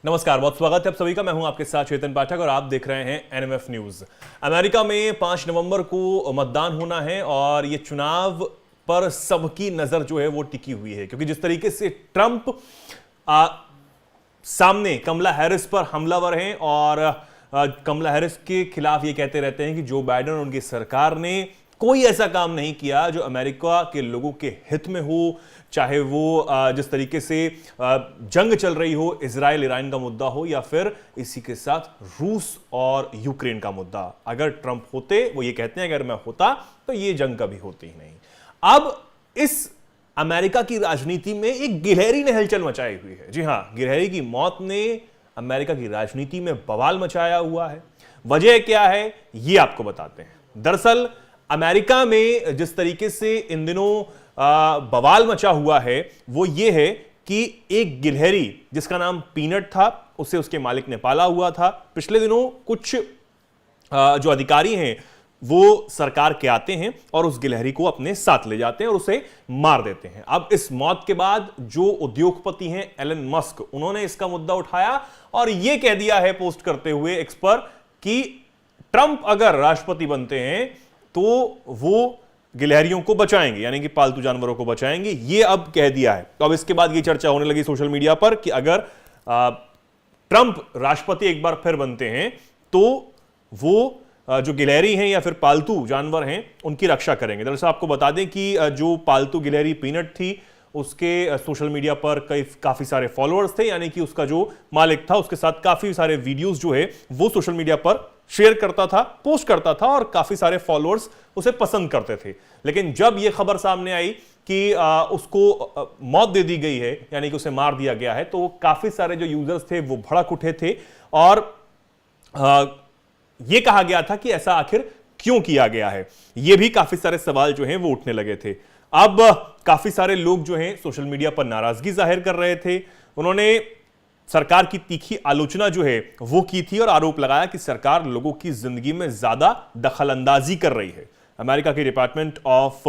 नमस्कार, बहुत स्वागत है आप सभी का। मैं हूं आपके साथ चेतन पाठक और आप देख रहे हैं एनएमएफ न्यूज। अमेरिका में 5 नवंबर को मतदान होना है और ये चुनाव पर सबकी नजर जो है वो टिकी हुई है, क्योंकि जिस तरीके से ट्रंप सामने कमला हैरिस पर हमलावर हैं और कमला हैरिस के खिलाफ ये कहते रहते हैं कि जो बाइडेन और उनकी सरकार ने कोई ऐसा काम नहीं किया जो अमेरिका के लोगों के हित में हो, चाहे वो जिस तरीके से जंग चल रही हो, इजराइल ईरान का मुद्दा हो या फिर इसी के साथ रूस और यूक्रेन का मुद्दा। अगर ट्रंप होते, वो ये कहते हैं अगर मैं होता तो ये जंग कभी होती ही नहीं। अब इस अमेरिका की राजनीति में एक गिलहरी ने हलचल मचाई हुई है। जी हां, गिलहरी की मौत ने अमेरिका की राजनीति में बवाल मचाया हुआ है। वजह क्या है ये आपको बताते हैं। दरअसल अमेरिका में जिस तरीके से इन दिनों बवाल मचा हुआ है वो ये है कि एक गिलहरी जिसका नाम पीनट था, उसे उसके मालिक ने पाला हुआ था। पिछले दिनों कुछ जो अधिकारी हैं वो सरकार के आते हैं और उस गिलहरी को अपने साथ ले जाते हैं और उसे मार देते हैं। अब इस मौत के बाद जो उद्योगपति हैं एलन मस्क, उन्होंने इसका मुद्दा उठाया और यह कह दिया है पोस्ट करते हुए एक्स पर कि ट्रंप अगर राष्ट्रपति बनते हैं तो वो गिलहरियों को बचाएंगे, यानी कि पालतू जानवरों को बचाएंगे, ये अब कह दिया है। तो अब इसके बाद ये चर्चा होने लगी सोशल मीडिया पर कि अगर ट्रंप राष्ट्रपति एक बार फिर बनते हैं तो वो जो गिलहरी हैं या फिर पालतू जानवर हैं उनकी रक्षा करेंगे। दरअसल आपको बता दें कि जो पालतू गिलहरी पीनट थी उसके सोशल मीडिया पर काफी सारे फॉलोअर्स थे, यानी कि उसका जो मालिक था उसके साथ काफी सारे वीडियोस जो है वो सोशल मीडिया पर शेयर करता था, पोस्ट करता था और काफी सारे फॉलोअर्स उसे पसंद करते थे। लेकिन जब यह खबर सामने आई कि उसको मौत दे दी गई है, यानी कि उसे मार दिया गया है, तो काफी सारे जो यूजर्स थे वो भड़क उठे थे और यह कहा गया था कि ऐसा आखिर क्यों किया गया है। यह भी काफी सारे सवाल जो हैं वो उठने लगे थे। अब काफी सारे लोग जो हैं सोशल मीडिया पर नाराजगी जाहिर कर रहे थे। उन्होंने सरकार की तीखी आलोचना जो है वो की थी और आरोप लगाया कि सरकार लोगों की जिंदगी में ज्यादा दखलंदाजी कर रही है। अमेरिका के डिपार्टमेंट ऑफ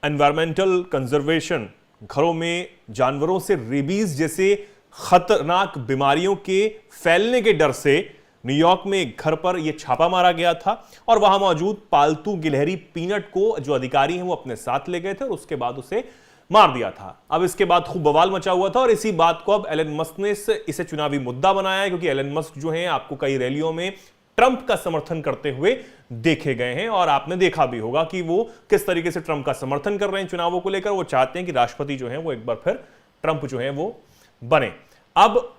एनवायरमेंटल कंजर्वेशन घरों में जानवरों से रेबीज जैसे खतरनाक बीमारियों के फैलने के डर से न्यूयॉर्क में एक घर पर यह छापा मारा गया था और वहां मौजूद पालतू गिलहरी पीनट को जो अधिकारी हैं वो अपने साथ ले गए थे और उसके बाद उसे मार दिया था। अब इसके बाद खूब बवाल मचा हुआ था और इसी बात को अब एलन मस्क ने इसे चुनावी मुद्दा बनाया है, क्योंकि एलन मस्क जो हैं आपको कई रैलियों में ट्रंप का समर्थन करते हुए देखे गए हैं और आपने देखा भी होगा कि वो किस तरीके से ट्रंप का समर्थन कर रहे हैं चुनावों को लेकर। वो चाहते हैं कि राष्ट्रपति जो है वो एक बार फिर ट्रंप जो है वो बने। अब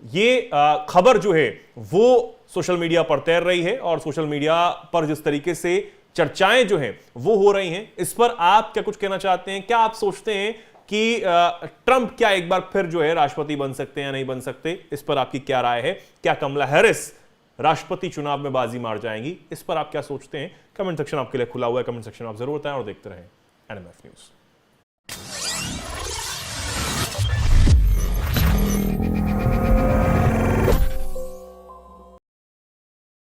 ये खबर जो है वो सोशल मीडिया पर तैर रही है और सोशल मीडिया पर जिस तरीके से चर्चाएं जो हैं वो हो रही हैं, इस पर आप क्या कुछ कहना चाहते हैं? क्या आप सोचते हैं कि ट्रंप क्या एक बार फिर जो है राष्ट्रपति बन सकते हैं या नहीं बन सकते? इस पर आपकी क्या राय है? क्या कमला हैरिस राष्ट्रपति चुनाव में बाजी मार जाएंगी? इस पर आप क्या सोचते हैं? कमेंट सेक्शन आपके लिए खुला हुआ है, कमेंट सेक्शन आप जरूर बताएं और देखते रहें एनएमएफ न्यूज।